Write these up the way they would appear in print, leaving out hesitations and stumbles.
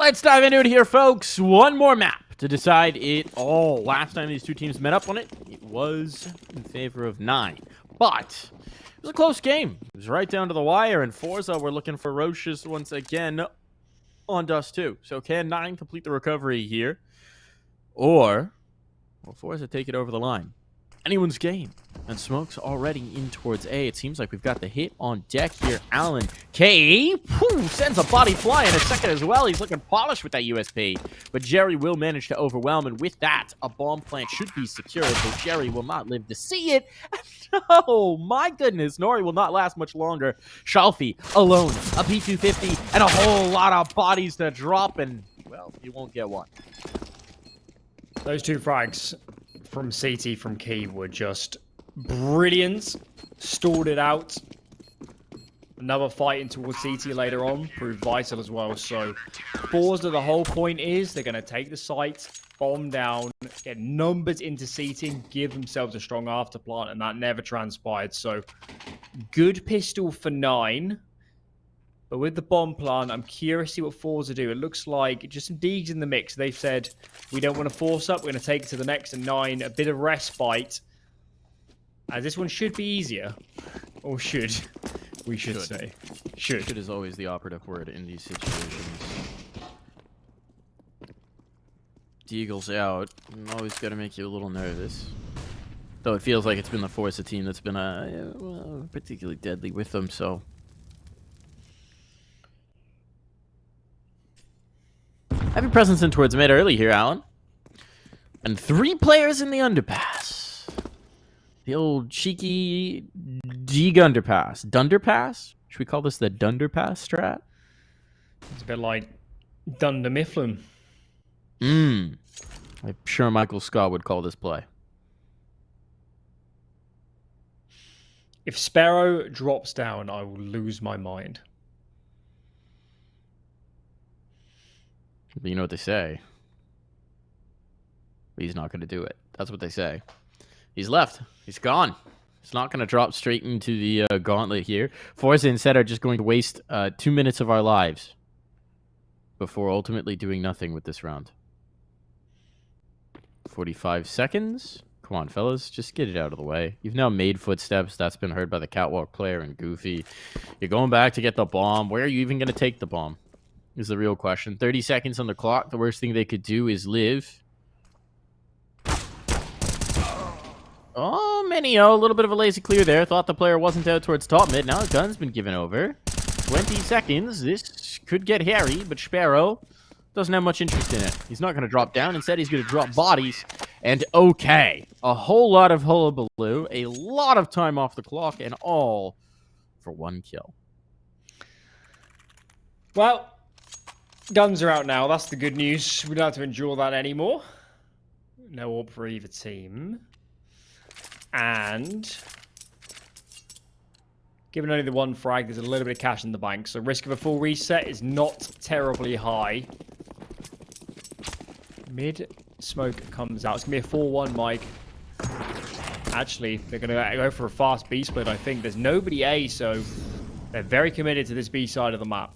Let's dive into it here, folks. One more map to decide it all. Last time these two teams met up on it, it was in favor of 9. But it was a close game. It was right down to the wire, and forZe were looking ferocious once again on Dust 2. So can 9 complete the recovery here? Or will forZe take it over the line? Anyone's game. And Smoke's already in towards A. It seems like we've got the hit on deck here. Alan KEiiiii sends a body fly in a second as well. He's looking polished with that USP. But Jerry will manage to overwhelm. And with that, a bomb plant should be secured. But Jerry will not live to see it. Oh, my goodness. Nori will not last much longer. Shalfie alone. A P250 and a whole lot of bodies to drop. And, well, you won't get one. Those two frags from CT from KEiiiii were just brilliant. Stalled it out. Another fighting towards CT later on proved vital as well. So forZe, the whole point is they're going to take the site, bomb down, get numbers into CT, and give themselves a strong afterplant, and that never transpired. So good pistol for 9. But with the bomb plant, I'm curious to see what forZe do. It looks like just some Deegs in the mix. They've said, we don't want to force up. We're going to take it to the next. And 9, a bit of respite. As this one should be easier. Or should. We should say. Should is always the operative word in these situations. Deagle's out. Always got to make you a little nervous. Though it feels like it's been the forZe team that's been well, particularly deadly with them, so... Heavy presence in towards mid early here, Alan. And 3 players in the underpass. The old cheeky Deeg underpass. Dunderpass? Should we call this the Dunderpass strat? It's a bit like Dunder Mifflin. I'm sure Michael Scott would call this play. If Sparrow drops down, I will lose my mind. But you know what they say. He's not going to do it. That's what they say. He's left. He's gone. He's not going to drop straight into the gauntlet here. forZe instead are just going to waste 2 minutes of our lives before ultimately doing nothing with this round. 45 seconds. Come on, fellas. Just get it out of the way. You've now made footsteps. That's been heard by the catwalk player and Goofy. You're going back to get the bomb. Where are you even going to take the bomb? Is the real question. 30 seconds on the clock. The worst thing they could do is live. Oh, mynio. A little bit of a lazy clear there. Thought the player wasn't out towards top mid. Now the gun's been given over. 20 seconds. This could get hairy, but Sparrow doesn't have much interest in it. He's not going to drop down. Instead, he's going to drop bodies. And okay. A whole lot of hullabaloo. A lot of time off the clock. And all for 1 kill. Well... guns are out now. That's the good news. We don't have to endure that anymore. No AWP for either team. And... given only the 1 frag, there's a little bit of cash in the bank. So risk of a full reset is not terribly high. Mid smoke comes out. It's going to be a 4-1, Mike. Actually, they're going to go for a fast B split, I think. There's nobody A, so they're very committed to this B side of the map.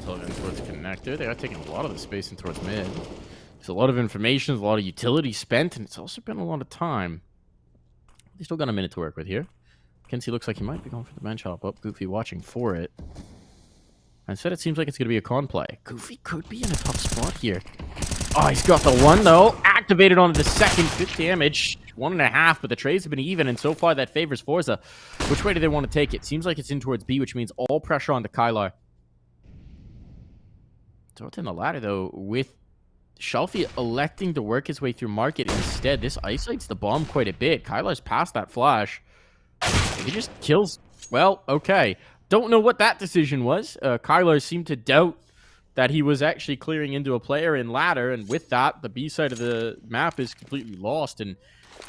Towards connector. They are taking a lot of the space in towards mid. There's a lot of information, there's a lot of utility spent, and it's also been a lot of time. They still got a minute to work with here. Kenzie looks like he might be going for the bench hop up. Goofy watching for it. Instead, it seems like it's going to be a con play. Goofy could be in a tough spot here. Oh, he's got the 1, though. Activated onto the second. 5 damage. 1.5, but the trades have been even, and so far that favors forZe. Which way do they want to take it? Seems like it's in towards B, which means all pressure onto KEiiiii. So it's in the ladder, though, with Shalfie electing to work his way through market instead. This isolates the bomb quite a bit. KEiiiii's past that flash. He just kills... well, okay. Don't know what that decision was. KEiiiii seemed to doubt that he was actually clearing into a player in ladder, and with that, the B side of the map is completely lost, and,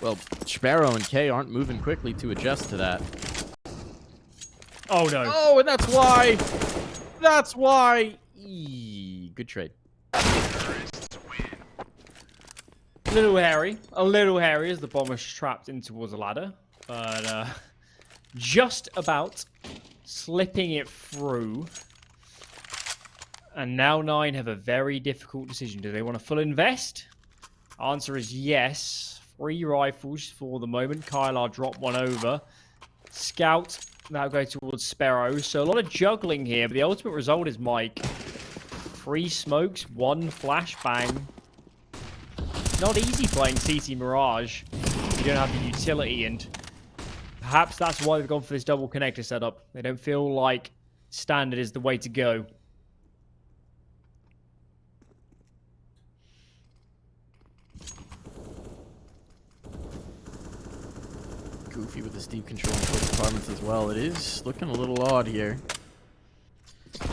well, Sparrow and K aren't moving quickly to adjust to that. Oh, no. Oh, and that's why... That's why... Good trade. A little hairy as the bomber's trapped in towards the ladder, but just about slipping it through. And now 9 have a very difficult decision. Do they want to full invest? Answer is yes. 3 rifles for the moment. KEiiiii drop one over. Scout now go towards Sparrow. So a lot of juggling here, but the ultimate result is Mike. 3 smokes, 1 flashbang. Not easy playing CT Mirage if you don't have the utility, and perhaps that's why they've gone for this double connector setup. They don't feel like standard is the way to go. Goofy with the steep control and close apartments as well. It is looking a little odd here.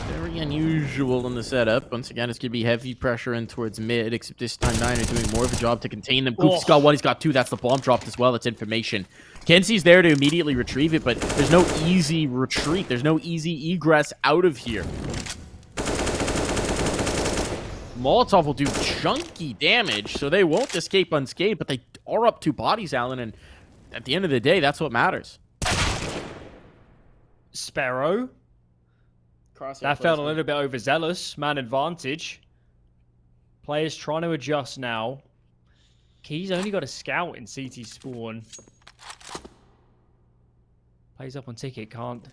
Very unusual in the setup. Once again, it's going to be heavy pressure in towards mid, except this time 9 are doing more of a job to contain them. Goofy's got 1, he's got 2. That's the bomb dropped as well. That's information. Kenzie's there to immediately retrieve it, but there's no easy retreat. There's no easy egress out of here. Molotov will do chunky damage, so they won't escape unscathed, but they are up 2 bodies, Alan, and at the end of the day, that's what matters. Sparrow. That felt a little bit overzealous. Man advantage. Players trying to adjust now. KEiiiii's only got a scout in CT spawn. Plays up on ticket. Can't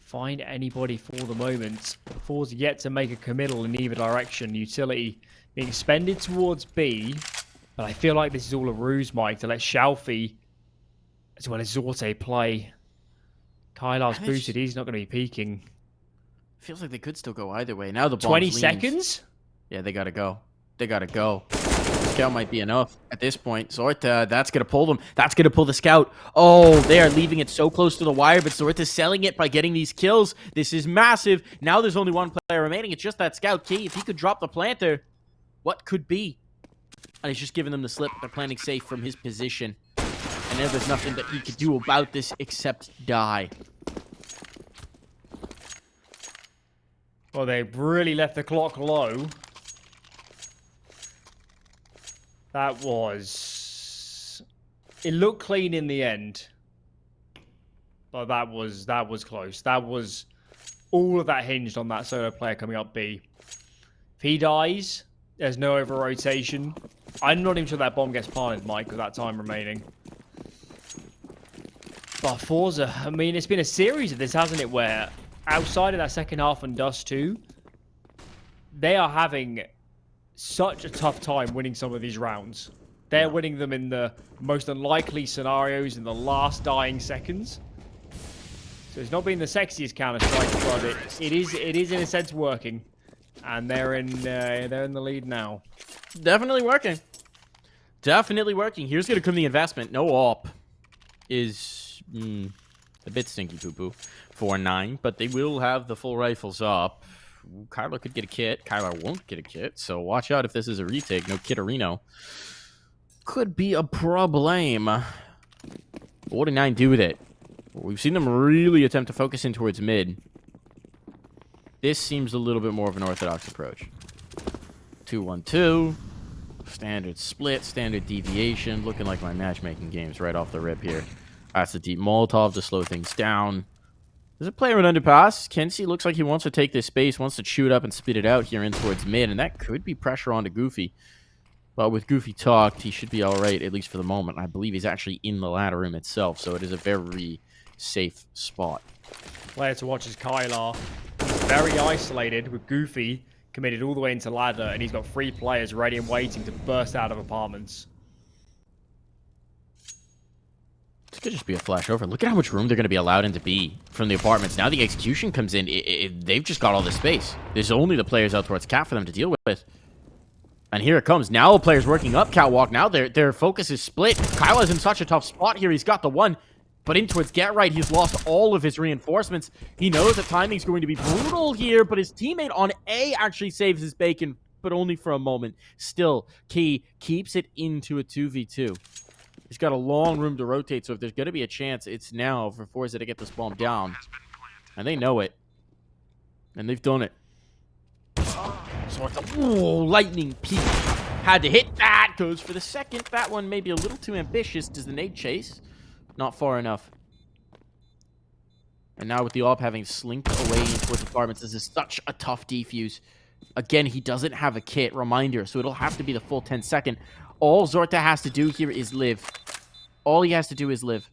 find anybody for the moment. forZe yet to make a committal in either direction. Utility being expended towards B. But I feel like this is all a ruse, Mike, to let Shalfie as well as Zorte play. KEiiiii's boosted. He's not going to be peeking. Feels like they could still go either way. Now the bomb 20 seconds? Yeah, they gotta go. They gotta go. Scout might be enough at this point. Zorta, that's gonna pull them. That's gonna pull the scout. Oh, they are leaving it so close to the wire, but Zorta's selling it by getting these kills. This is massive. Now there's only 1 player remaining. It's just that scout. Key, if he could drop the planter, what could be? And he's just giving them the slip. They're planning safe from his position. And now there's nothing that he could do about this except die. Well, they really left the clock low. That was... It looked clean in the end. But that was close. That was... All of that hinged on that solo player coming up B. If he dies, there's no over-rotation. I'm not even sure that bomb gets planted, Mike, with that time remaining. But forZe, I mean, it's been a series of this, hasn't it, where... Outside of that second half and Dust 2, they are having such a tough time winning some of these rounds. They're winning them in the most unlikely scenarios in the last dying seconds. So it's not been the sexiest Counter-Strike, but it is in a sense working. And they're in the lead now. Definitely working. Definitely working. Here's going to come the investment. No op is a bit stinky poo-poo. 4-9, but they will have the full rifles up. KEiiiiii could get a kit. KEiiiiii won't get a kit, so watch out if this is a retake. No Kitterino. Could be a problem. What did 9 do with it? We've seen them really attempt to focus in towards mid. This seems a little bit more of an orthodox approach. 2-1-2. Standard split, standard deviation. Looking like my matchmaking games right off the rip here. That's a deep Molotov to slow things down. There's a player in underpass. Kenzie looks like he wants to take this space, wants to chew it up and spit it out here in towards mid, and that could be pressure onto Goofy. But with Goofy tucked, he should be all right, at least for the moment. I believe he's actually in the ladder room itself, so it is a very safe spot. Player to watch is KEiiiiii. He's very isolated with Goofy committed all the way into ladder, and he's got 3 players ready and waiting to burst out of apartments. This could just be a flashover. Look at how much room they're going to be allowed into B from the apartments. Now the execution comes in. They've just got all this space. There's only the players out towards Cat for them to deal with. And here it comes. Now the players working up Catwalk. Now their focus is split. KEiiiiii's in such a tough spot here. He's got the 1. But in towards Get Right, he's lost all of his reinforcements. He knows that timing's going to be brutal here, but his teammate on A actually saves his bacon, but only for a moment. Still, KEiiiii keeps it into a 2v2. He's got a long room to rotate, so if there's going to be a chance, it's now for forZe to get this bomb down. And they know it. And they've done it. So it's a lightning peak. Had to hit that. Goes for the second. That one maybe a little too ambitious. Does the nade chase? Not far enough. And now with the AWP having slinked away towards apartments, this is such a tough defuse. Again, he doesn't have a kit. Reminder, so it'll have to be the full 10 second. All Zorta has to do here is live. All he has to do is live.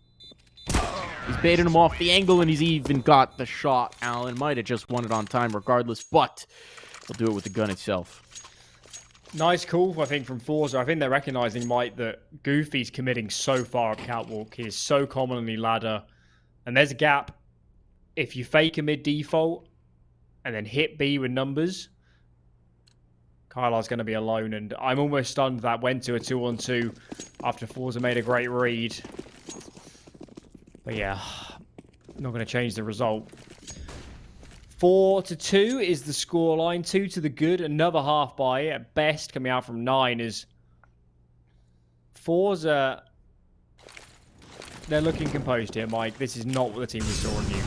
He's baited him off the angle, and he's even got the shot. Allen might have just won it on time regardless, but he'll do it with the gun itself. Nice call, I think, from forZe. I think they're recognizing, Mike, that Goofy's committing so far up catwalk. He is so commonly ladder. And there's a gap. If you fake a mid default and then hit B with numbers, KEiiiii's going to be alone. And I'm almost stunned that went to a 2-on-2 after forZe made a great read. But yeah, not going to change the result. 4-2 is the scoreline. 2 to the good. Another half buy at best coming out from 9 is forZe. They're looking composed here, Mike. This is not what the team we saw on you.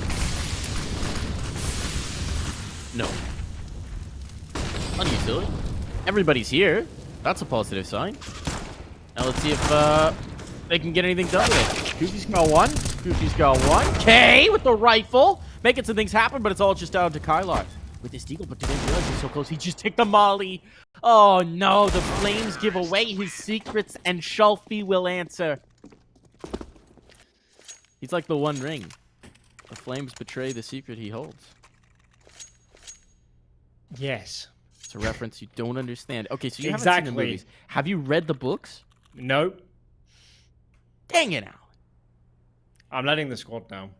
No. Unusually. Everybody's here. That's a positive sign. Now let's see if they can get anything done with it. Goofy's got one. Goofy's got one. K with the rifle. Making some things happen, but it's all just down to KEiiiiii with this deagle, but didn't realize he's so close. He just took the molly. Oh no, the flames give away his secrets, and Shelfie will answer. He's like the One Ring. The flames betray the secret he holds. Yes. It's a reference you don't understand. Okay, so you haven't seen the movies. Have you read the books? Nope. Dang it, Al. I'm letting the squad down.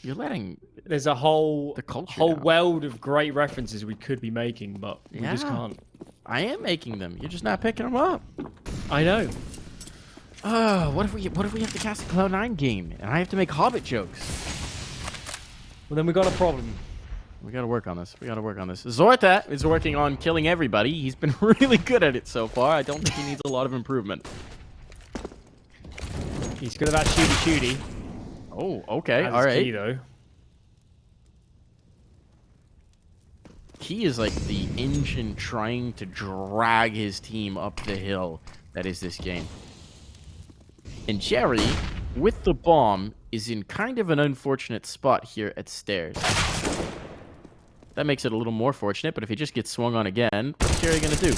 You're letting... There's a whole down. world of great references we could be making, but we just can't. I am making them. You're just not picking them up. I know. Oh, what if we have to cast a Cloud9 game and I have to make Hobbit jokes? Well, then we got a problem. We gotta work on this. We gotta work on this. Zorta is working on killing everybody. He's been really good at it so far. I don't think he needs a lot of improvement. He's good at that shooty. Oh, okay. That All is right. key, though. KEiiiii is like the engine trying to drag his team up the hill that is this game. And Jerry, with the bomb, is in kind of an unfortunate spot here at stairs. That makes it a little more fortunate, but if he just gets swung on again, what's Jerry going to do?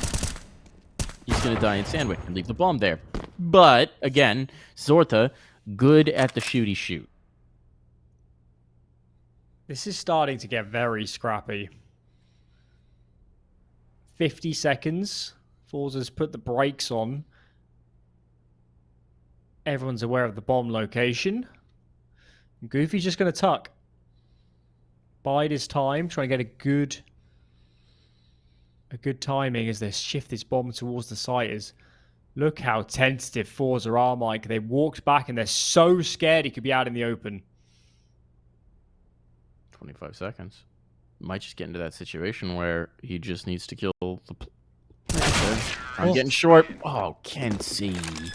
He's going to die in sandwich and leave the bomb there. But, again, Zorta, good at the shooty shoot. This is starting to get very scrappy. 50 seconds. forZe's put the brakes on. Everyone's aware of the bomb location. Goofy's just going to tuck. Bide his time, trying to get a good timing as they shift this bomb towards the siters. Look how tentative forZe are, Mike. They walked back and they're so scared he could be out in the open. 25 seconds. Might just get into that situation where he just needs to kill the... I'm getting short. Oh, KEiiiii.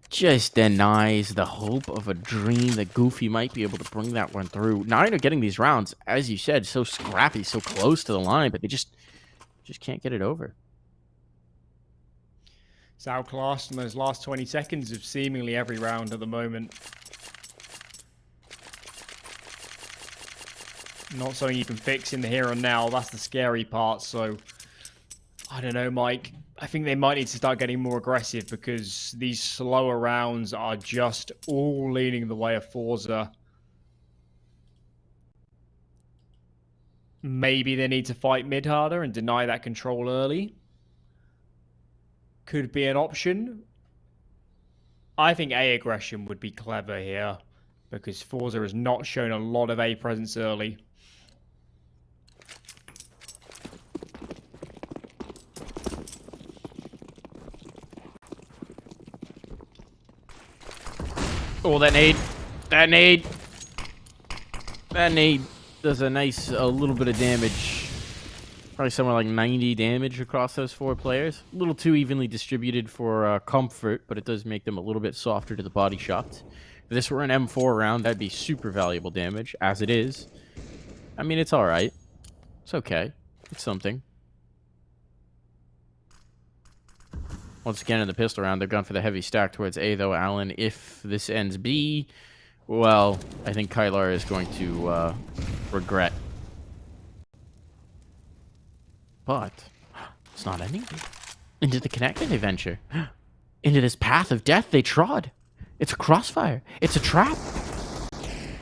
Just denies the hope of a dream that Goofy might be able to bring that one through. Nine are getting these rounds, as you said, so scrappy, so close to the line, but they just can't get it over. It's outclassed in those last 20 seconds of seemingly every round at the moment. Not something you can fix in the here and now. That's the scary part. So, I don't know, Mike. I think they might need to start getting more aggressive because these slower rounds are just all leaning the way of forZe. Maybe they need to fight mid harder and deny that control early. Could be an option. I think A aggression would be clever here because forZe has not shown a lot of A presence early. Oh, that nade. That nade. That nade does a nice, a little bit of damage. Probably somewhere like 90 damage across those 4 players. A little too evenly distributed for comfort, but it does make them a little bit softer to the body shot. If this were an M4 round, that'd be super valuable damage, as it is. I mean, it's alright. It's okay. It's something. Once again, in the pistol round, they've gone for the heavy stack towards A, though, Alan. If this ends B, well, I think KEiiiii is going to regret. But it's not ending. Into the connector they venture. Into this path of death they trod. It's a crossfire. It's a trap.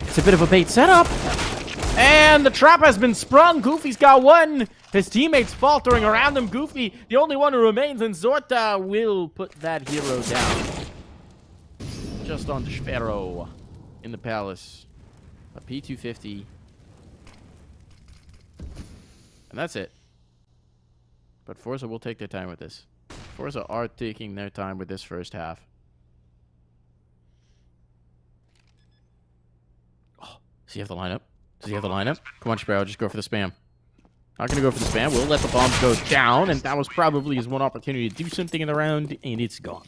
It's a bit of a bait setup. And the trap has been sprung. Goofy's got one. His teammates faltering around him. Goofy, the only one who remains, and Zorta will put that hero down. Just on Sparrow in the palace. A P250. And that's it. But forZe will take their time with this. forZe are taking their time with this first half. Oh, does he have the lineup? Does he have the lineup? Come on, Sparrow, just go for the spam. Not going to go for the spam. We'll let the bombs go down, and that was probably his one opportunity to do something in the round, and it's gone.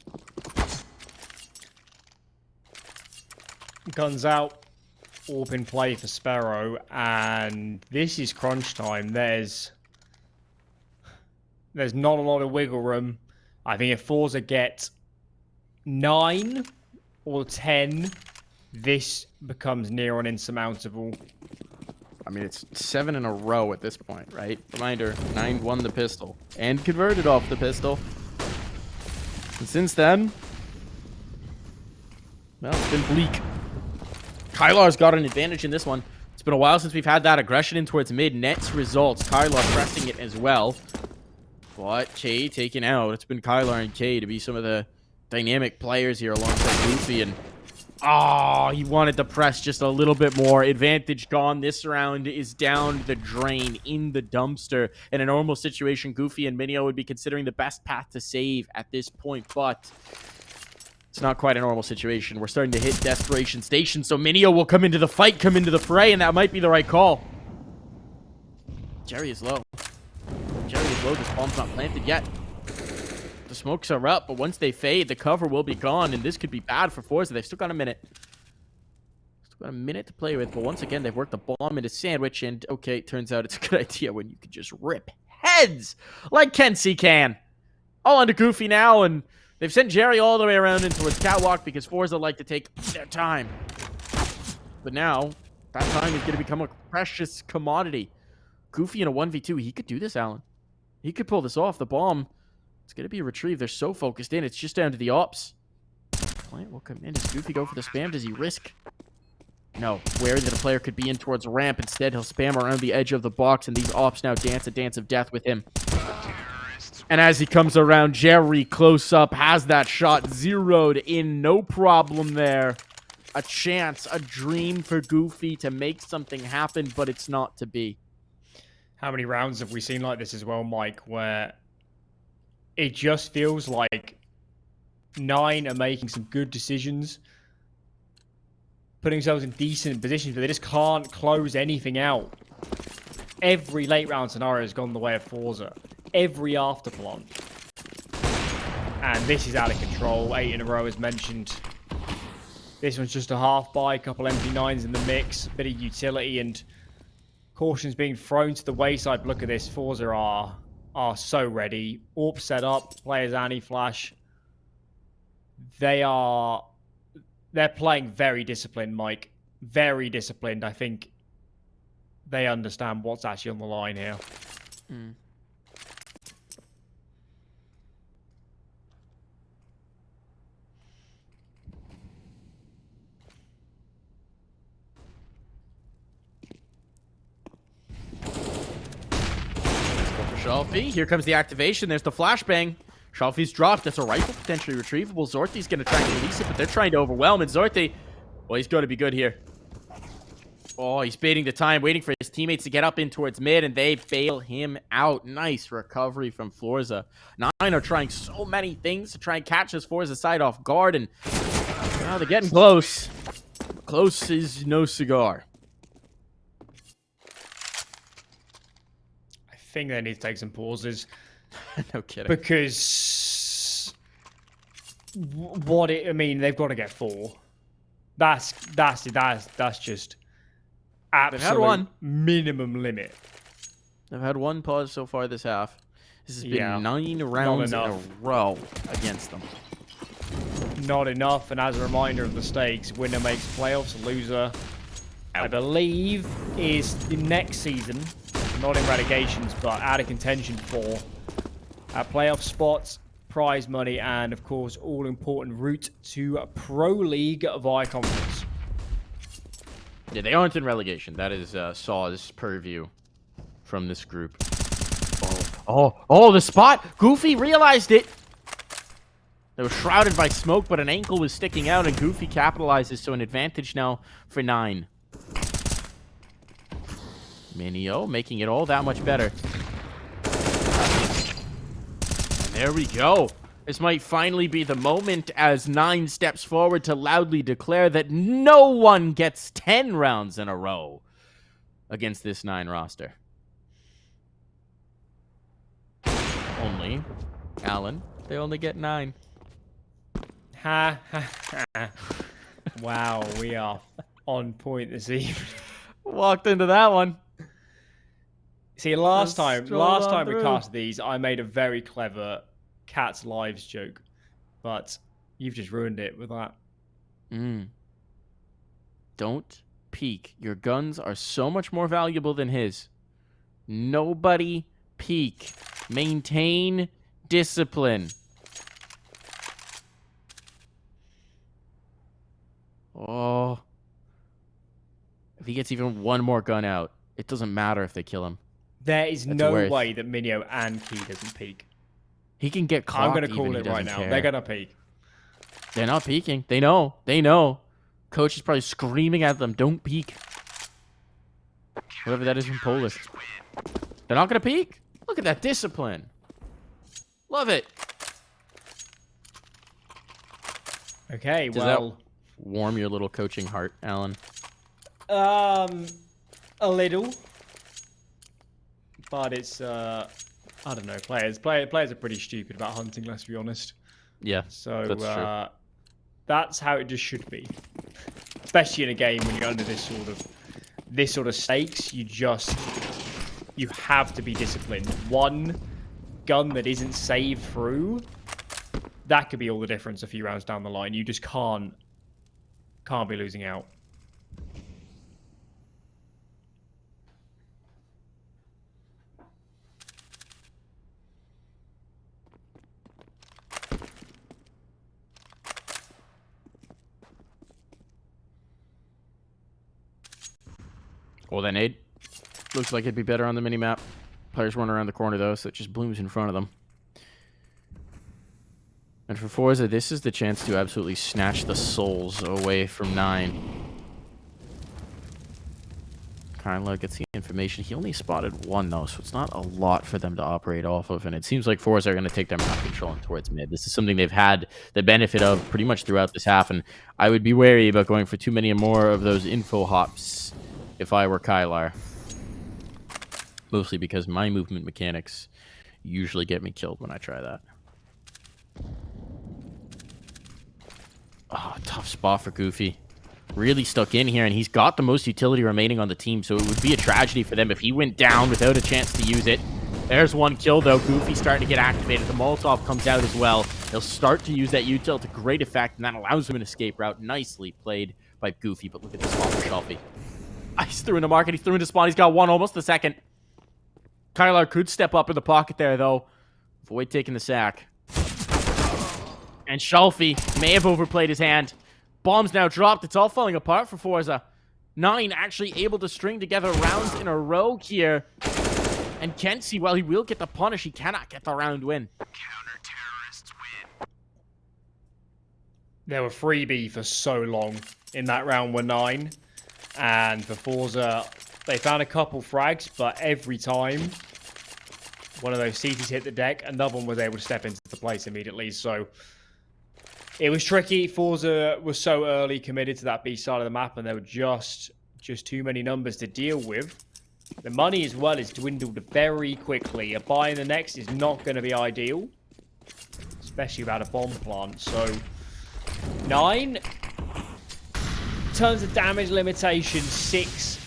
Guns out. AWP in play for Sparrow, and this is crunch time. There's not a lot of wiggle room. I think if forZe get 9 or 10, this becomes near on insurmountable. I mean, it's 7 in a row at this point, right? Reminder, 9 won the pistol and converted off the pistol. And since then, well, it's been bleak. KEiiiii's got an advantage in this one. It's been a while since we've had that aggression in towards mid. Nets results. KEiiiii pressing it as well. But KEiiiii taken out. It's been KEiiiii and KEiiiii to be some of the dynamic players here alongside Goofy. And oh, he wanted to press just a little bit more. Advantage gone. This round is down the drain in the dumpster. In a normal situation, Goofy and mynio would be considering the best path to save at this point. But it's not quite a normal situation. We're starting to hit desperation station. So mynio will come into the fight, come into the fray, and that might be the right call. Jerry is low. Jerry is low. This bomb's not planted yet. The smokes are up, but once they fade, the cover will be gone, and this could be bad for forZe. They've still got a minute. Still got a minute to play with, but once again, they've worked the bomb into sandwich, and okay, it turns out it's a good idea when you can just rip heads like KEiiiii can. All onto Goofy now, and they've sent Jerry all the way around into his catwalk because forZe like to take their time. But now, that time is going to become a precious commodity. Goofy in a 1v2, he could do this, Alan. He could pull this off. The bomb, it's going to be retrieved. They're so focused in. It's just down to the ops. Plant will come in. Does Goofy go for the spam? Does he risk? No. Wary that a player could be in towards a ramp. Instead, he'll spam around the edge of the box, and these ops now dance a dance of death with him. And as he comes around, Jerry close up has that shot zeroed in. No problem there. A chance, a dream for Goofy to make something happen, but it's not to be. How many rounds have we seen like this as well, Mike, where it just feels like 9 are making some good decisions, putting themselves in decent positions, but they just can't close anything out. Every late round scenario has gone the way of forZe. Every afterplant. And this is out of control. 8 in a row as mentioned. This one's just a half buy, a couple MP9s in the mix, a bit of utility, and caution's being thrown to the wayside. Look at this, forZe are so ready. AWP set up, players anti-flash. They're playing very disciplined, Mike. Very disciplined. I think they understand what's actually on the line here. Mm. Shelfie, here comes the activation. There's the flashbang. Shelfie's dropped. That's a rifle potentially retrievable. Zorti's going to try and release it, but they're trying to overwhelm it. Zorti, well, he's going to be good here. Oh, he's baiting the time, waiting for his teammates to get up in towards mid, and they bail him out. Nice recovery from forZe. 9 are trying so many things to try and catch this forZe side off guard, and Well, they're getting close. Close is no cigar. I think they need to take some pauses. No kidding. Because I mean, they've got to get 4. That's just absolute one. minimum limit. They've had one pause so far this half. This has been 9 Not rounds in a enough. row against them. Not enough, and as a reminder of the stakes, winner makes playoffs, loser, I believe, is the next season, not in relegations, but out of contention for playoff spots, prize money, and of course, all-important route to a Pro League via conference. Yeah, they aren't in relegation. That is Saw's purview from this group. Oh, the spot! Goofy realized it! They were shrouded by smoke, but an ankle was sticking out, and Goofy capitalizes, so an advantage now for 9. Mynio making it all that much better. And there we go. This might finally be the moment as 9 steps forward to loudly declare that no one gets 10 rounds in a row against this 9 roster. Only, Alan, they only get 9. Ha ha ha. Wow, we are on point this evening. Walked into that one. See, last time we through. cast these, I made a very clever Cat's Lives joke, but you've just ruined it with that. Don't peek. Your guns are so much more valuable than his. Nobody peek. Maintain discipline. Oh. If he gets even one more gun out, it doesn't matter if they kill him. There is That's no worth. way that Mynio and KEiiiii doesn't peek. He can get caught. I'm going to call it right now. They're going to peek. They're not peeking. They know. They know. Coach is probably screaming at them, don't peek. Whatever that is in Polish. They're not going to peek? Look at that discipline. Love it. Okay, Does well... that warm your little coaching heart, Alan? A little. But it's, I don't know, players are pretty stupid about hunting, let's be honest. Yeah, So, that's true. That's how it just should be. Especially in a game when you're under this sort of stakes, you have to be disciplined. One gun that isn't saved through, that could be all the difference a few rounds down the line. You just can't be losing out. Well, then, Aid. Looks like it'd be better on the mini-map. Players run around the corner, though, so it just blooms in front of them. And for forZe, this is the chance to absolutely snatch the souls away from 9. KEiiiii gets the information. He only spotted 1, though, so it's not a lot for them to operate off of. And it seems like forZe are going to take their map control towards mid. This is something they've had the benefit of pretty much throughout this half. And I would be wary about going for too many more of those info hops if I were KEiiiii. Mostly because my movement mechanics usually get me killed when I try that. Oh, tough spot for Goofy. Really stuck in here, and he's got the most utility remaining on the team, so it would be a tragedy for them if he went down without a chance to use it. There's 1 kill, though. Goofy starting to get activated. The Molotov comes out as well. He'll start to use that util to great effect, and that allows him an escape route. Nicely played by Goofy, but look at this spot for Shelfie. He's through in the market. He's through into spawn. He's got 1, almost the second. KEiiiii could step up in the pocket there, though. Avoid taking the sack. And Shelfie may have overplayed his hand. Bomb's now dropped. It's all falling apart for forZe. 9 actually able to string together rounds in a row here. And Kenzie, while he will get the punish, he cannot get the round win. Counter-terrorists win. There were 3B for so long in that round were 9. And for forZe, they found a couple frags, but every time one of those CTs hit the deck, another one was able to step into the place immediately. So It was tricky. forZe was so early committed to that B side of the map, and there were just too many numbers to deal with. The money as well is dwindled very quickly. A buy in the next is not going to be ideal, especially without a bomb plant. So 9. In terms of damage limitation, 6.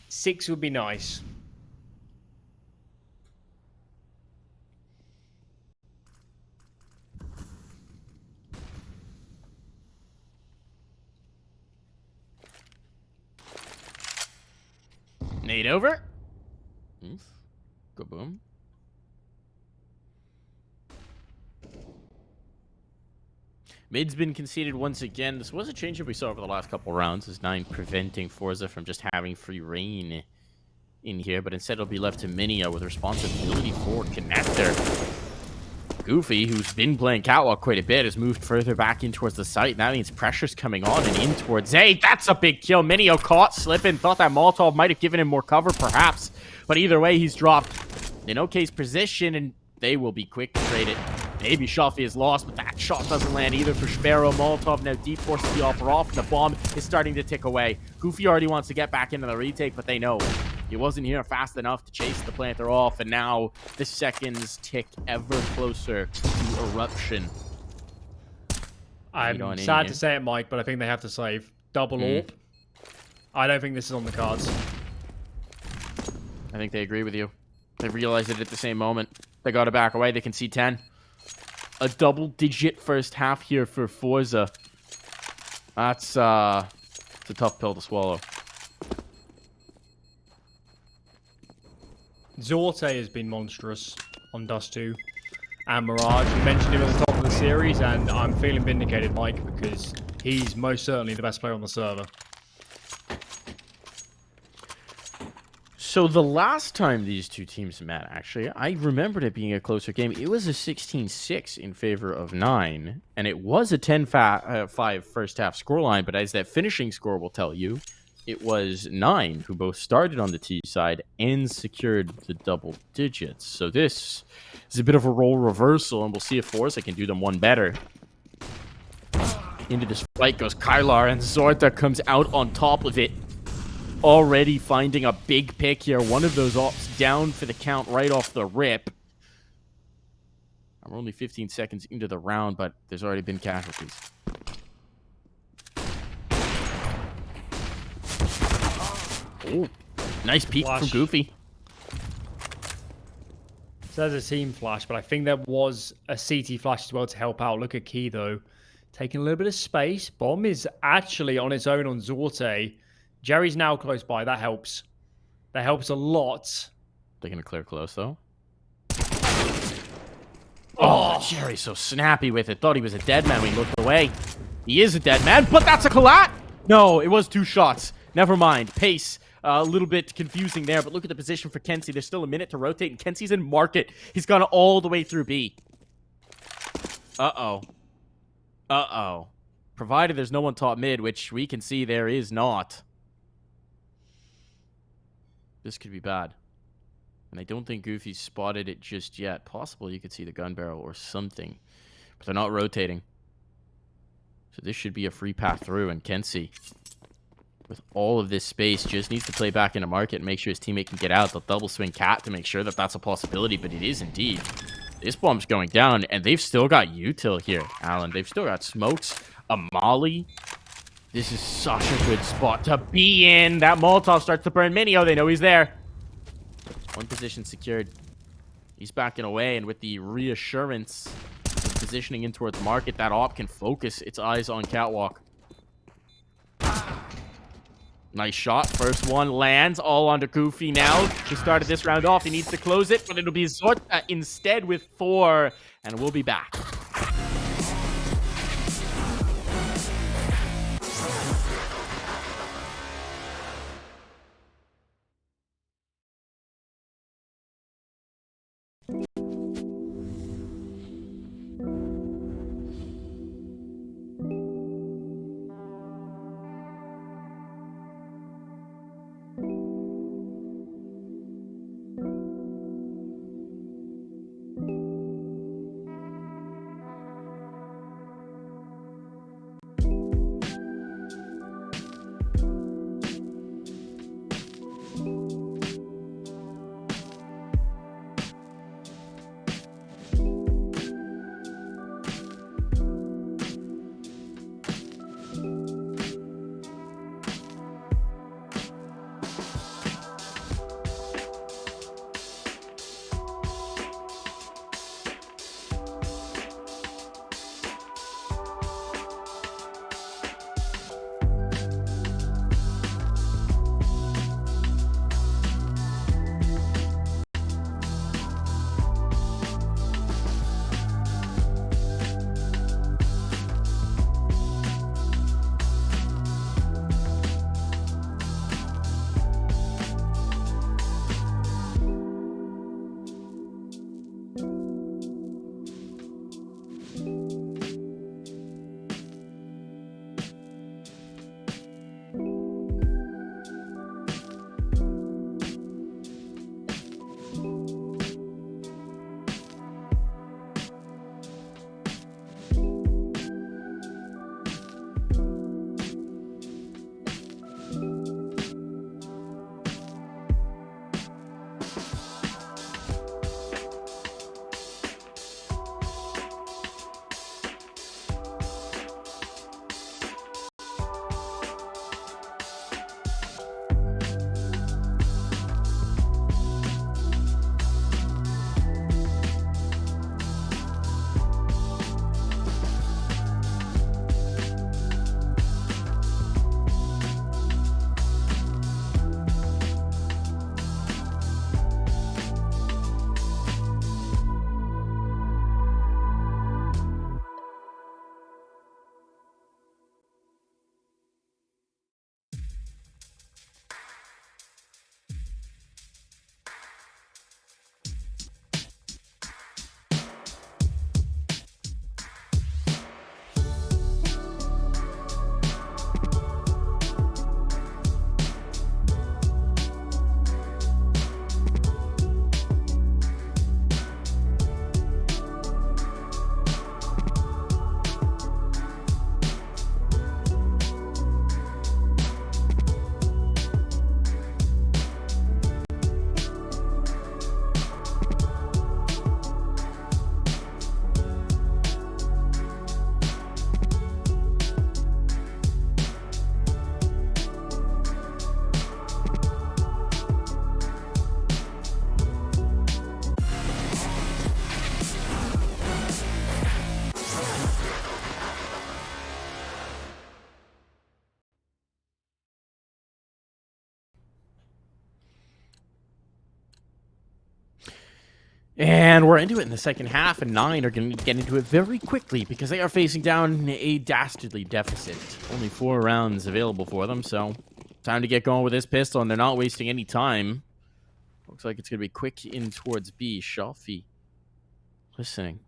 6 would be nice. Nade over. Go boom. Mid's been conceded once again. This was a change that we saw over the last couple rounds, as 9 preventing forZe from just having free reign in here, but instead it'll be left to mynio with responsibility for connector. Goofy, who's been playing catwalk quite a bit, has moved further back in towards the site. That means pressure's coming on and in towards A. That's a big kill. mynio caught slipping. Thought that Molotov might have given him more cover, perhaps. But either way, he's dropped in OK's position, and they will be quick to trade it. Maybe Shafi is lost, but that shot doesn't land either for Sparrow. Molotov now deep forces the offer off, and the bomb is starting to tick away. Goofy already wants to get back into the retake, but they know he wasn't here fast enough to chase the planter off, and now the seconds tick ever closer to eruption. I'm sad to say it, Mike, but I think they have to save. Double AWP. I don't think this is on the cards. I think they agree with you. They realized it at the same moment. They got to back away. They can see 10. A double-digit first half here for forZe. That's it's a tough pill to swallow. Zorte has been monstrous on Dust 2 and Mirage. You mentioned him at the top of the series, and I'm feeling vindicated, Mike, because he's most certainly the best player on the server. So the last time these two teams met, actually, I remembered it being a closer game. It was a 16-6 in favor of 9, and it was a 10-5 first half scoreline, but as that finishing score will tell you, it was 9 who both started on the T side and secured the double digits. So this is a bit of a role reversal, and we'll see if forZe can do them one better. Into this fight goes KEiiiii, and Zorta comes out on top of it. Already finding a big pick here. One of those ops down for the count right off the rip. I'm only 15 seconds into the round, but there's already been casualties. Oh, nice peek from Goofy. So there's a team flash, but I think there was a CT flash as well to help out. Look at KEiiiii, though. Taking a little bit of space. Bomb is actually on its own on Zorte. Jerry's now close by. That helps. That helps a lot. They're going to clear close, though. Oh, Jerry's so snappy with it. Thought he was a dead man when he looked away. He is a dead man, but that's a collat! No, it was 2 shots. Never mind. Pace. A little bit confusing there, but look at the position for KEiiiii. There's still a minute to rotate, and KEiiii's in market. He's gone all the way through B. Uh-oh. Uh-oh. Provided there's no one top mid, which we can see there is not. This could be bad. And I don't think Goofy spotted it just yet. Possible you could see the gun barrel or something. But they're not rotating. So this should be a free path through, and KEiiiii, with all of this space, just needs to play back into market and make sure his teammate can get out. They'll double swing cat to make sure that that's a possibility, but it is indeed. This bomb's going down, and they've still got util here, Alan. They've still got smokes, a molly. This is such a good spot to be in. That Molotov starts to burn mynio. They know he's there. One position secured. He's backing away, and with the reassurance of positioning in towards market, that op can focus its eyes on catwalk. Nice shot. First one lands. All onto Goofy now. He started this round off. He needs to close it, but it'll be Zorta instead with 4, and we'll be back. And we're into it in the second half, and 9 are going to get into it very quickly because they are facing down a dastardly deficit. Only 4 rounds available for them, so time to get going with this pistol, and they're not wasting any time. Looks like it's going to be quick in towards B. Shelfie listening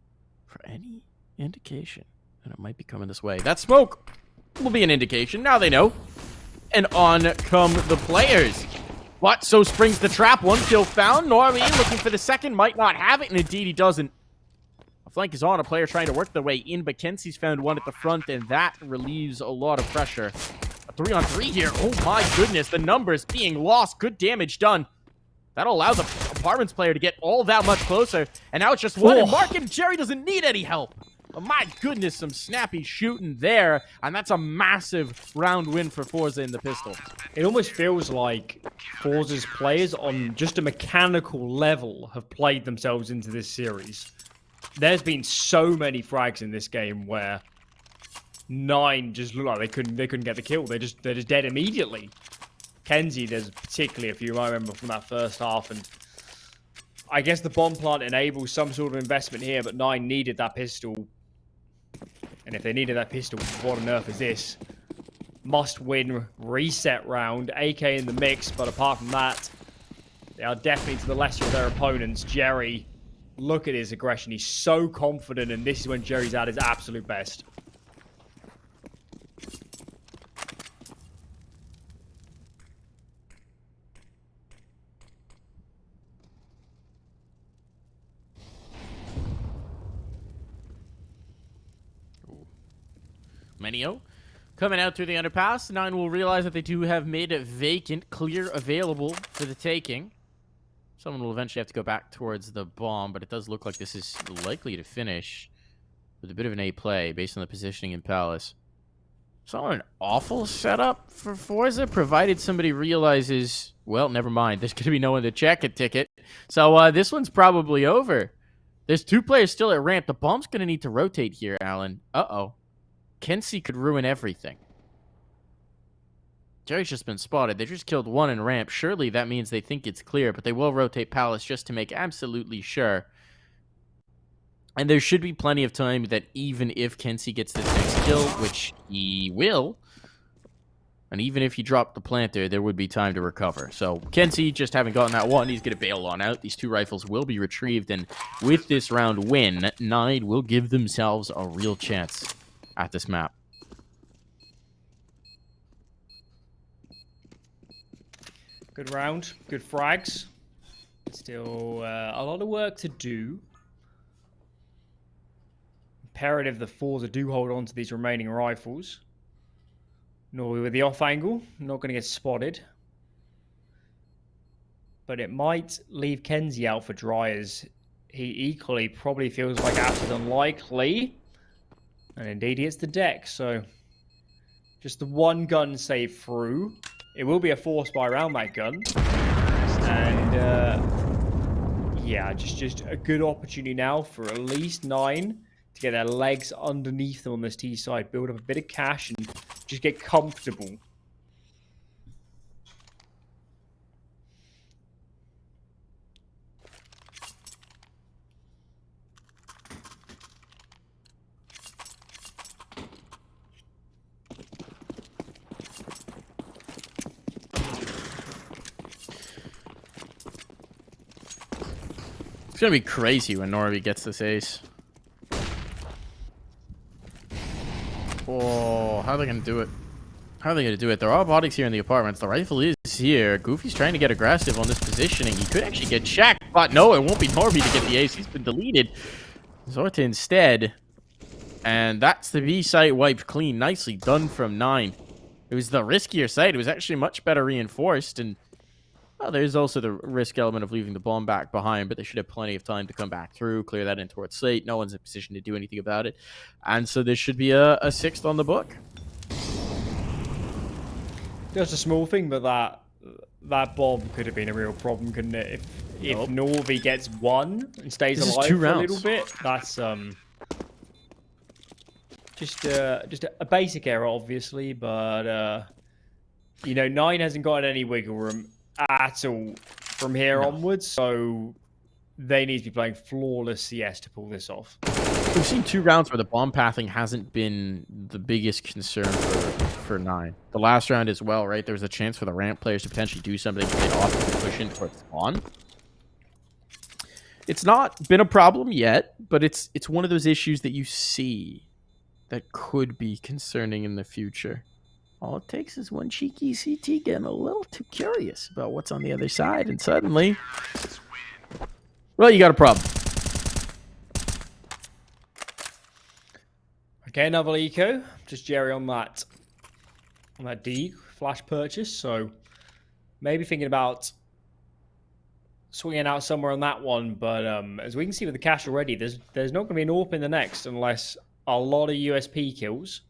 for any indication that it might be coming this way. That smoke will be an indication. Now they know. And on come the players. But so springs the trap. 1 kill found. Norby looking for the second. Might not have it. And indeed he doesn't. A flank is on. A player trying to work their way in. But Kenzie's found one at the front. And that relieves a lot of pressure. A 3-on-3 here. Oh my goodness. The numbers being lost. Good damage done. That'll allow the apartments player to get all that much closer. And now it's just one. And Mark and Jerry doesn't need any help. Oh my goodness, some snappy shooting there. And that's a massive round win for forZe in the pistol. It almost feels like forZe's players on just a mechanical level have played themselves into this series. There's been so many frags in this game where 9 just look like they couldn't get the kill. They're just dead immediately. KEiiiii, there's particularly a few I remember from that first half, and I guess the bomb plant enables some sort of investment here, but 9 needed that pistol. And if they needed that pistol, what on earth is this? Must-win reset round. AK in the mix, but apart from that, they are definitely to the lesser of their opponents. Jerry, look at his aggression. He's so confident, and this is when Jerry's at his absolute best. Mynio coming out through the underpass. 9 will realize that they do have mid vacant, clear, available for the taking. Someone will eventually have to go back towards the bomb, but it does look like this is likely to finish with a bit of an A play based on the positioning in Palace. It's not an awful setup for forZe, provided somebody realizes, well, never mind, there's going to be no one to check a ticket. So this one's probably over. There's 2 players still at ramp. The bomb's going to need to rotate here, Alan. Uh-oh. KEiiiii could ruin everything. Jerry's just been spotted. They just killed 1 in ramp. Surely that means they think it's clear, but they will rotate Palace just to make absolutely sure. And there should be plenty of time that even if KEiiiii gets this next kill, which he will, and even if he dropped the planter, there would be time to recover. So KEiiiii, just having gotten that one, he's going to bail on out. These 2 rifles will be retrieved, and with this round win, 9 will give themselves a real chance at this map. Good round, good frags. Still a lot of work to do. Imperative the forZe do hold on to these remaining rifles. Norby with the off angle, not going to get spotted. But it might leave KEiiiii out for dry, as he equally probably feels like that is unlikely. And indeed, he hits the deck, so just the 1 gun save through. It will be a force buy around that gun. And, yeah, just a good opportunity now for at least 9 to get their legs underneath them on this T side, build up a bit of cash, and just get comfortable. It's going to be crazy when Norby gets this ace. Oh, how are they going to do it? How are they going to do it? There are bodies here in the apartments. The rifle is here. Goofy's trying to get aggressive on this positioning. He could actually get checked, but no, it won't be Norby to get the ace. He's been deleted. Zorta instead. And that's the B site wiped clean. Nicely done from 9. It was the riskier site. It was actually much better reinforced, and well, there's also the risk element of leaving the bomb back behind, but they should have plenty of time to come back through, clear that in towards slate. No one's in a position to do anything about it. And so there should be a 6th on the book. Just a small thing, but that bomb could have been a real problem, couldn't it? If Norby gets 1 and stays alive for a little bit, that's just a basic error, obviously, but you know, 9 hasn't got any wiggle room at all from here onwards, so they need to be playing flawless CS to pull this off. We've seen 2 rounds where the bomb pathing hasn't been the biggest concern for 9. The last round as well, right? There was a chance for the ramp players to potentially do something to get off and push in towards spawn. It's not been a problem yet, but it's one of those issues that you see that could be concerning in the future. All it takes is one cheeky CT getting a little too curious about what's on the other side, and suddenly, well, you got a problem. Okay, another eco. Just Jerry on that D flash purchase. So maybe thinking about swinging out somewhere on that one. But as we can see with the cash already, there's not going to be an AWP in the next unless a lot of USP kills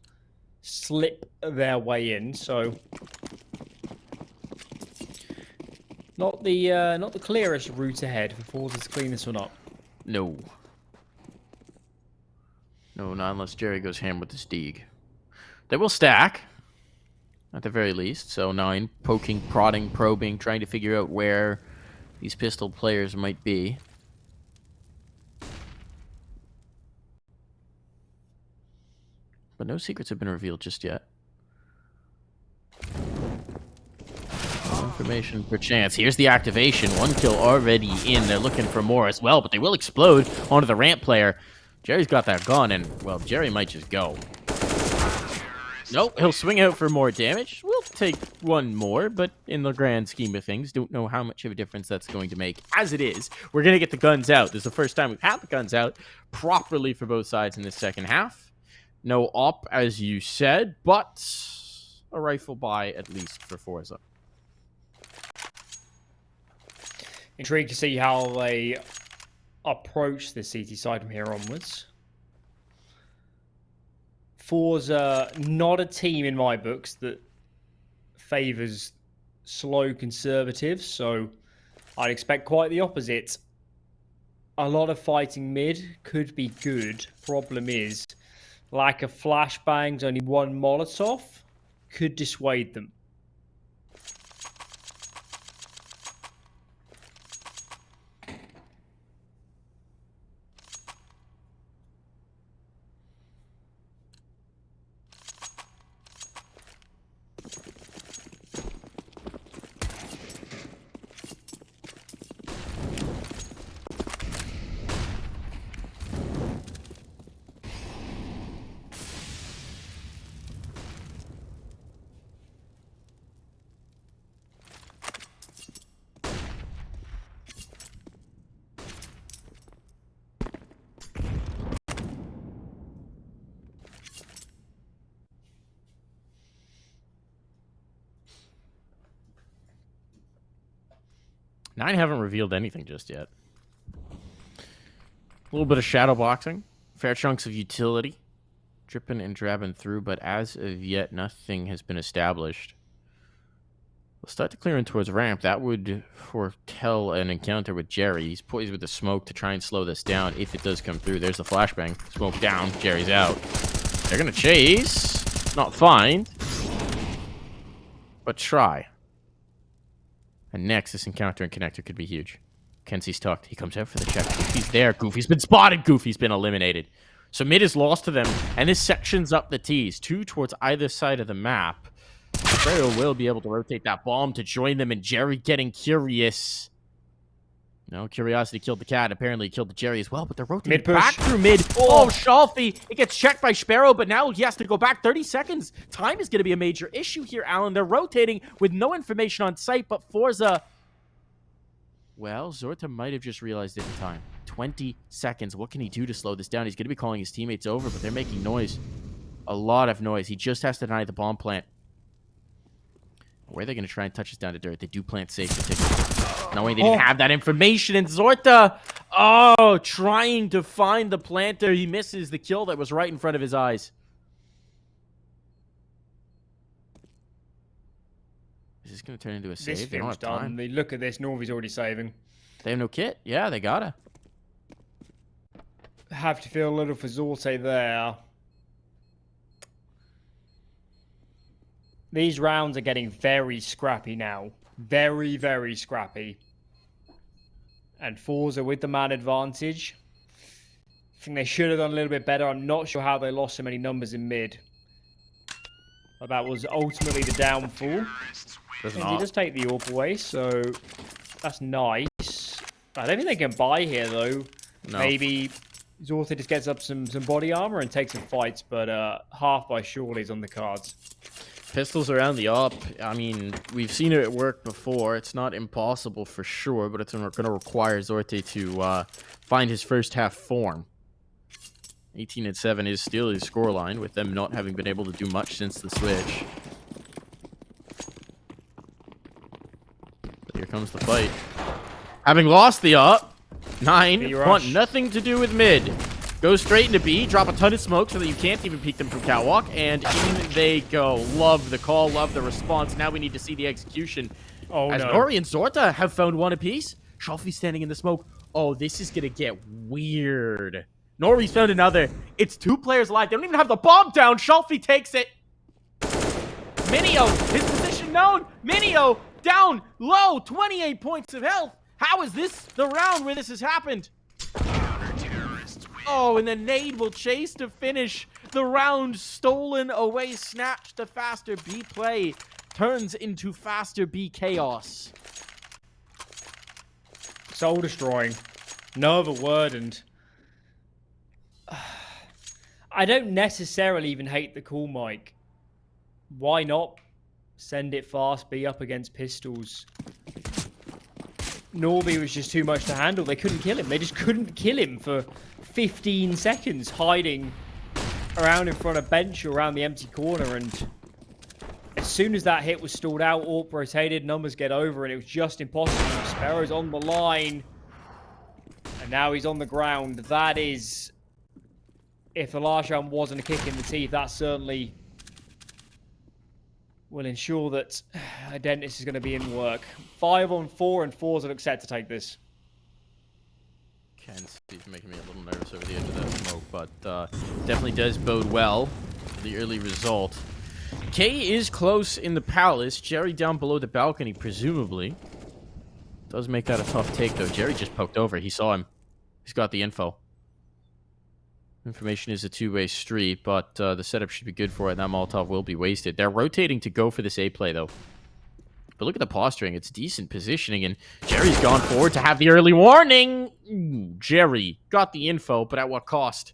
slip their way in. So not the clearest route ahead for forZe to clean this one up. No. No, not unless Jerry goes ham with his Deeg. They will stack, at the very least. So 9, poking, prodding, probing, trying to figure out where these pistol players might be. But no secrets have been revealed just yet. No information per chance. Here's the activation. 1 kill already in. They're looking for more as well, but they will explode onto the ramp player. Jerry's got that gun, and, well, Jerry might just go. Nope, he'll swing out for more damage. We'll take 1 more, but in the grand scheme of things, don't know how much of a difference that's going to make. As it is, we're going to get the guns out. This is the first time we've had the guns out properly for both sides in the second half. No op, as you said, but a rifle buy at least for forZe. Intrigued to see how they approach the CT side from here onwards. forZe, not a team in my books that favors slow conservatives, so I'd expect quite the opposite. A lot of fighting mid could be good. Problem is, lack of flashbangs, only 1 Molotov could dissuade them. Nine haven't revealed anything just yet. A little bit of shadow boxing, fair chunks of utility, dripping and drabbing through, but as of yet, nothing has been established. We'll start to clear in towards ramp. That would foretell an encounter with Jerry. He's poised with the smoke to try and slow this down if it does come through. There's the flashbang. Smoke down. Jerry's out. They're going to chase. Not find. But try. And next, this encounter and connector could be huge. Kenzie's tucked. He comes out for the check. Goofy's there. Goofy's been spotted. Goofy's been eliminated. So mid is lost to them, and this sections up the T's. 2 towards either side of the map. Sparrow will be able to rotate that bomb to join them, and Jerry getting curious. No, curiosity killed the cat. Apparently, killed the Jerry as well, but they're rotating Mid push. back through mid. Oh, Shalfie. It gets checked by Sparrow, but now he has to go back 30 seconds. Time is going to be a major issue here, Alan. They're rotating with no information on site, but forZe... Well, Zorta might have just realized it in time. 20 seconds. What can he do to slow this down? He's going to be calling his teammates over, but they're making noise. A lot of noise. He just has to deny the bomb plant. Where are they going to try and touch us down to dirt? They do plant safe, particularly. Knowing they didn't have that information. And Zorta, oh, trying to find the planter. He misses the kill that was right in front of his eyes. Is this going to turn into a save? This They don't feels have time. done. Look at this. Norvy's already saving. They have no kit? Yeah, they gotta. Have to feel a little for Zorte there. These rounds are getting very scrappy now. Very, very scrappy. And forZe with the man advantage. I think they should have done a little bit better. I'm not sure how they lost so many numbers in mid. But that was ultimately the downfall. Does And he not. does take the AWP away, so that's nice. I don't think they can buy here, though. No. Maybe Zortha just gets up some body armor and takes some fights, but half by surely is on the cards. Pistols around the up. I mean, we've seen it work before. It's not impossible for sure, but it's going to require Zorte to find his first half form. 18-7 is still his scoreline, with them not having been able to do much since the switch. But here comes the fight. Having lost the up, 9 Mirage. want nothing to do with mid. Go straight into B, drop a ton of smoke so that you can't even peek them from catwalk, and in they go. Love the call, love the response. Now we need to see the execution. Oh, As no. Nori and Zorta have found one apiece. Shalfie standing in the smoke. Oh, this is going to get weird. Nori's found another. It's 2 players alive. They don't even have the bomb down. Shalfie takes it. Mynio, his position known. Mynio down low, 28 points of health. How is this the round where this has happened? Oh, and then Nade will chase to finish the round. Stolen away, snatched. The faster B play turns into faster B chaos. Soul destroying. No other word, and I don't necessarily even hate the call, Mike. Why not send it fast, be up against pistols? Norby was just too much to handle. They couldn't kill him. They just couldn't kill him for 15 seconds, hiding around in front of bench or around the empty corner. And as soon as that hit was stalled out, AWP rotated, numbers get over, and it was just impossible. Sparrow's on the line, and now he's on the ground. That is, if the last round wasn't a kick in the teeth, that certainly will ensure that Identis is going to be in work. 5-on-4, and forZe look set to take this. He's making me a little nervous over the edge of that smoke, but definitely does bode well for the early result. KEiiiii is close in the palace. Jerry down below the balcony, presumably. Does make that a tough take, though. Jerry just poked over. He saw him. He's got the info. Information is a two-way street, but the setup should be good for it, and that Molotov will be wasted. They're rotating to go for this A play, though. But look at the posturing. It's decent positioning, and Jerry's gone forward to have the early warning. Ooh, Jerry got the info, but at what cost?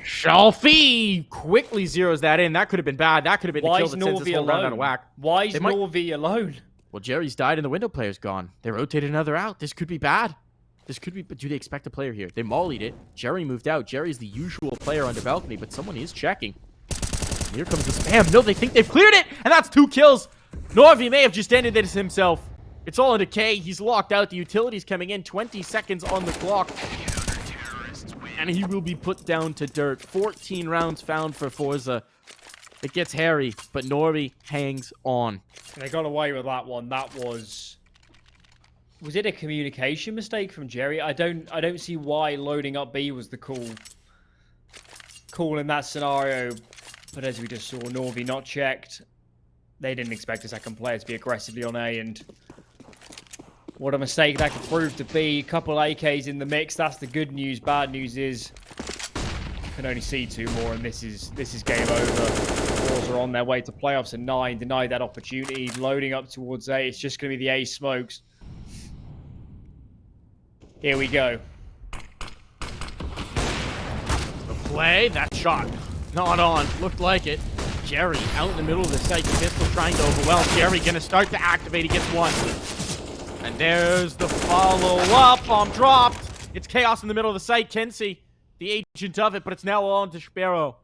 Shalfie quickly zeroes that in. That could have been bad. That could have been the kill that sends this whole round out of whack. Why is Norby alone? Well, Jerry's died and the window player's gone. They rotated another out. This could be bad. This could be, but do they expect a player here? They mollied it. Jerry moved out. Jerry's the usual player on the balcony, but someone is checking. And here comes the spam. No, they think they've cleared it, and that's 2 kills. Norvi may have just ended this himself. It's all into K. He's locked out. The utility's coming in. 20 seconds on the clock. And he will be put down to dirt. 14 rounds found for forZe. It gets hairy, but Norvi hangs on. They got away with that one. That was it a communication mistake from Jerry? I don't see why loading up B was the call in that scenario. But as we just saw, Norvi not checked. They didn't expect a second player to be aggressively on A, and what a mistake that could prove to be. A couple AKs in the mix. That's the good news. Bad news is you can only see 2 more, and this is game over. forZe are on their way to playoffs, and 9 denied that opportunity. Loading up towards A. It's just going to be the A smokes. Here we go. The play, that shot. Not on. Looked like it. Jerry out in the middle of the site. The pistol trying to overwhelm. Jerry going to start to activate. He gets 1. And there's the follow-up. Bomb dropped. It's chaos in the middle of the site. Kenzie, the agent of it, but it's now on to Sparrow.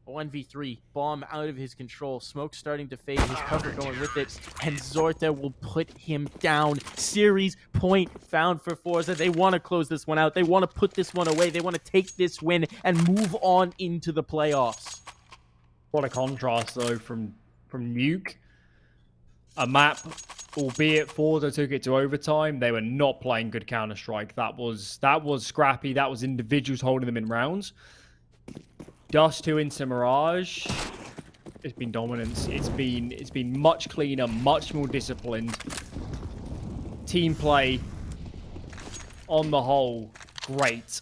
1v3. Bomb out of his control. Smoke starting to fade. His cover going with it. And Zorta will put him down. Series point found for forZe. They want to close this one out. They want to put this one away. They want to take this win and move on into the playoffs. What a contrast, though, from Nuke. A map, albeit forZe took it to overtime. They were not playing good Counter-Strike. That was scrappy. That was individuals holding them in rounds. Dust 2 into Mirage. It's been dominance. It's been much cleaner, much more disciplined. team play on the whole, great.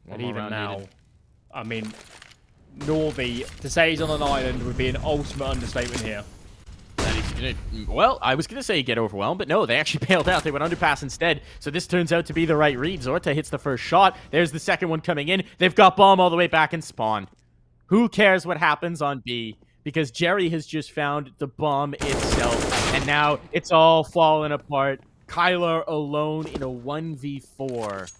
One And more even round now, needed. I mean, Norby, to say he's on an island would be an ultimate understatement here. And he's gonna, well, I was gonna say get overwhelmed, but no, they actually bailed out. They went underpass instead. So this turns out to be the right read. Zorta hits the first shot. There's the second one coming in. They've got bomb all the way back in spawn. Who cares what happens on B? Because Jerry has just found the bomb itself, and now it's all falling apart. Kyler alone in a 1v4.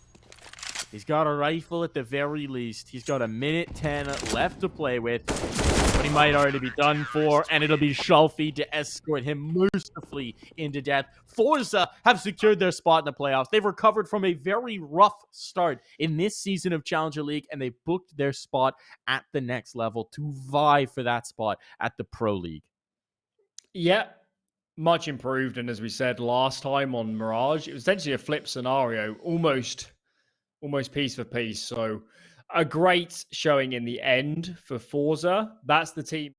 He's got a rifle at the very least. He's got a minute 10 left to play with, but he might already be done for, and it'll be Shelfie to escort him mercifully into death. forZe have secured their spot in the playoffs. They've recovered from a very rough start in this season of Challenger League, and they booked their spot at the next level to vie for that spot at the Pro League. Yeah, much improved. And as we said last time on Mirage, it was essentially a flip scenario, almost piece for piece. So a great showing in the end for forZe. That's the team.